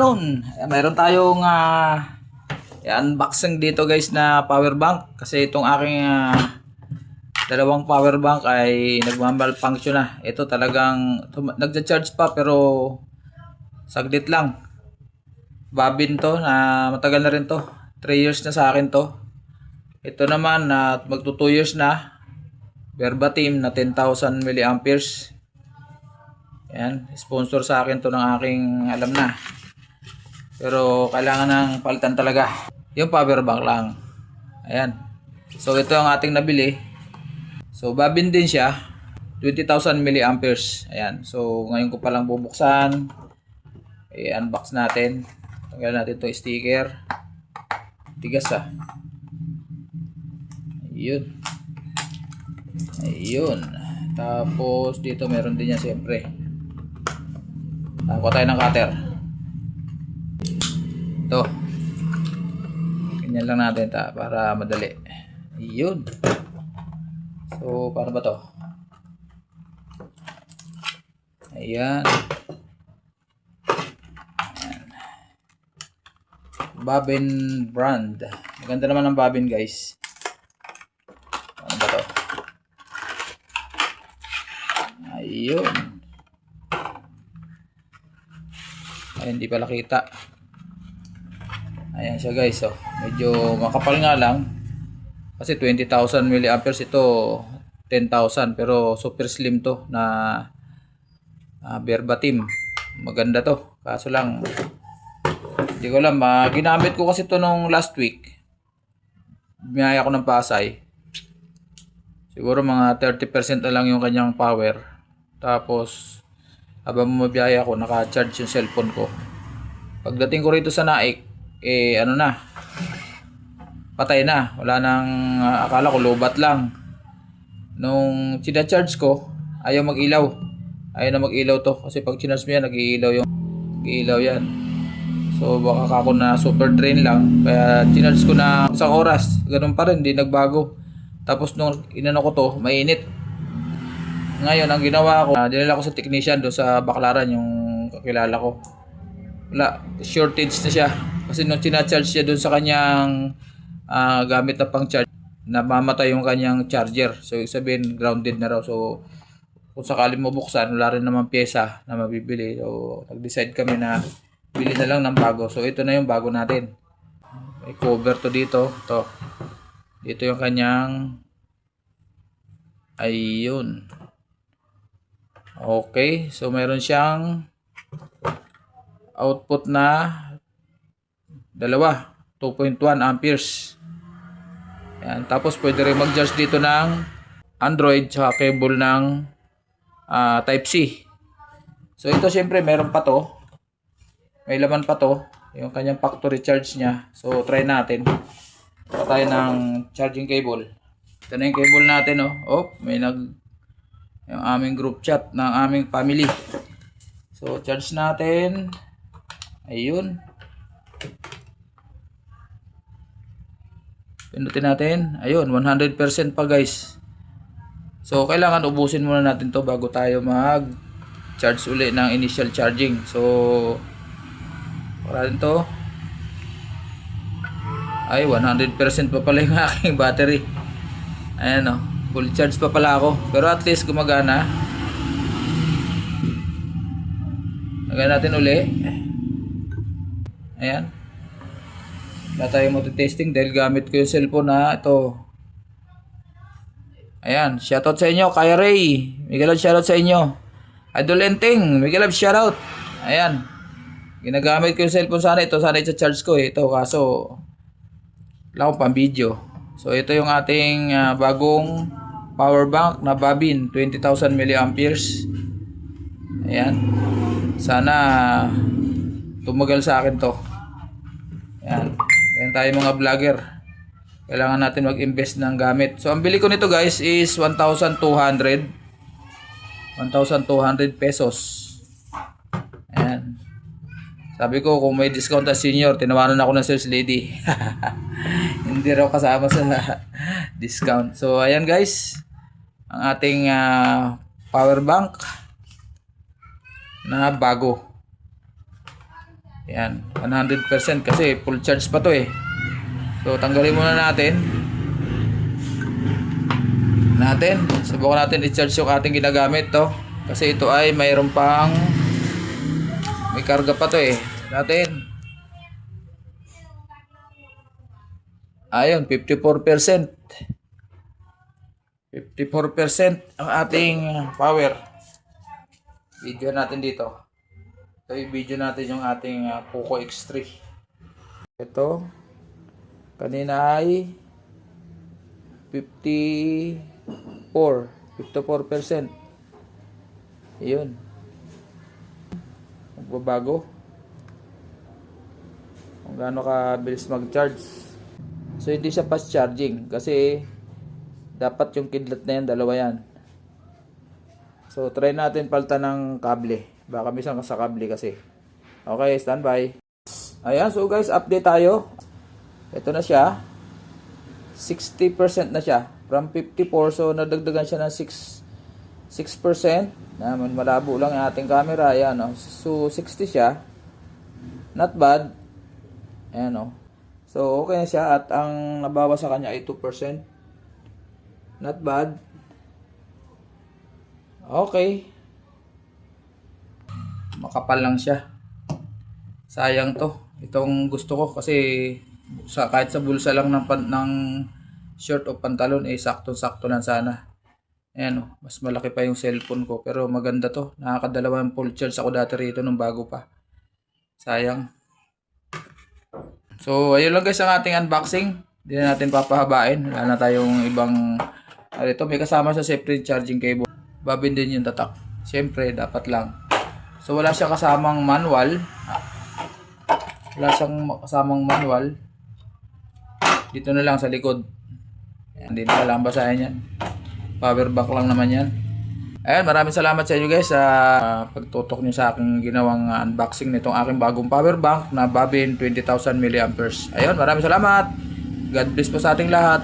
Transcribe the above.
down. Mayroon tayong unboxing dito guys na power bank. Kasi itong aking dalawang power bank ay nagmamalfunction na. Ito talagang nagja-charge pa pero saglit lang. Babin to na matagal na rin to. 3 years na sa akin to. Ito naman na magto 2 years na. Verbatim na 10,000 milliamperes. Yan, sponsor sa akin to ng aking alam na. Pero kailangan ng palitan talaga. Yung power bank lang. Ayan. So ito ang ating nabili. So babin din siya. 20,000 milliamperes. Ayan. So ngayon ko pa lang bubuksan. I-unbox natin. Tanggalin natin itong sticker. Tigas Ayun. Ayun. Tapos dito meron din niya siyempre. Kuha tayo ng cutter. Ito. Ganyan lang natin para madali. Ayun. So, paano ba to? Ayan. Ayan. Bobbin brand. Maganda naman ang bobbin guys. Paano ba to? Ayun. Ay, hindi pala kita. Ayan siya guys. Oh. Medyo makapal nga lang. Kasi 20,000 milliamperes ito. 10,000. Pero super slim to na verbatim. Maganda to. Kaso lang hindi ko alam. Ginamit ko kasi to nung last week. Biyaya ko ng Pasay. Siguro mga 30% na lang yung kanyang power. Tapos habang mabiyaya ko, naka-charge yung cellphone ko. Pagdating ko rito sa Naik, ano na, patay na. Wala nang, akala ko lobat lang. Nung charge ko, ayaw mag-ilaw. Ayaw na mag-ilaw to. Kasi pag charge mo yan, nag-iilaw yan. So baka ako na super drain lang. Kaya charge ko na isang oras. Ganun pa rin, hindi nagbago. Tapos nung inano ko to, mainit. Ngayon, ang ginawa ko, dinala ko sa technician doon sa Baclaran, yung kakilala ko. Wala, shortage na siya. Kasi nung charge siya doon sa kanyang gamit na pang-charge, namamatay yung kanyang charger. So, ibig sabihin, grounded na raw. So, kung sakali mo buksan, wala rin naman pyesa na mabibili. So, nag-decide kami na bili na lang ng bago. So, ito na yung bago natin. May cover to dito. Ito. Dito yung kanyang ayun. Okay, so meron siyang output na dalawa, 2.1 amperes. Yan, tapos pwede rin mag-charge dito ng Android tsaka cable ng Type-C. So ito syempre meron pa to. May laman pa to, yung kanyang factory charge niya. So try natin. Ito tayo ng charging cable. Ito na yung cable natin may yung aming group chat ng aming family. So charge natin. Ayun. Pindutin natin. Ayun, 100% pa guys. So kailangan ubusin muna natin to bago tayo mag charge uli ng initial charging. So para to. Ay, 100% pa pala yung aking battery. Ayan full charge pa pala ako. Pero at least gumagana. Lagyan natin uli. Ayan. Wala tayo matitesting dahil gamit ko yung cellphone na ito. Ayan. Shoutout sa inyo. Kaya Ray. Miguel shoutout sa inyo. Idol Enting. Miguel shoutout. Ayan. Ginagamit ko yung cellphone sana ito. Sana i-charge ko ito. Kaso wala akong pang video. So ito yung ating bagong power bank na Bobbin, 20,000 milliamperes. Ayan. Sana tumagal sa akin to. Ayan. Ayan tayo mga vlogger. Kailangan natin mag-invest ng gamit. So ang bili ko nito guys is 1,200 pesos. Ayan. Sabi ko kung may discount na senior, tinawanan ako ng sales lady. Hindi raw kasama sa discount. So ayan guys, ang ating power bank na bago. Yan, 100% kasi full charge pa to eh. So tanggalin muna natin. Subukan natin i-charge yung ating ginagamit to. Kasi ito ay mayroon pang may karga pa to eh. Natin. Ayun, 54%. 54% ang ating power. Video natin dito. Ito yung video natin yung ating Poco X3. Ito. Kanina ay 54%. Ayun. Magbabago. Kung gaano kabilis mag-charge. So hindi siya fast charging kasi dapat yung kidlat na yan, dalawa yan. So try natin palitan ng kable. Baka minsan sa kable kasi. Okay, standby. Ayan, so guys, update tayo. Ito na siya. 60% na siya. From 54, so nadagdagan siya ng 6%. Malabo lang yung ating camera. Ayan, oh. So 60 siya. Not bad. Ayan, oh. So okay na siya at ang nabawas sa kanya ay 2%. Not bad. Okay. Makapal lang siya. Sayang to. Itong gusto ko kasi kahit sa bulsa lang ng shirt o pantalon eh sakto-sakto lang sana. Ayan, oh, mas malaki pa yung cellphone ko pero maganda to. Nakakadalawang full charge ako dati rito nung bago pa. Sayang. So ayun lang guys ang ating unboxing. Hindi na natin papahabain. Wala na tayong ibang ito may kasama sa safety charging cable. Babin din yung tatak. Siyempre dapat lang. So wala siya kasamang manual. Dito na lang sa likod. Hindi na lang basahin yan. Power bank lang naman yan. Ayan, maraming salamat sa inyo guys sa pagtutok nyo sa aking ginawang unboxing nitong aking bagong power bank na Babin 20,000 mAh. Ayun, maraming salamat. God bless po sa ating lahat.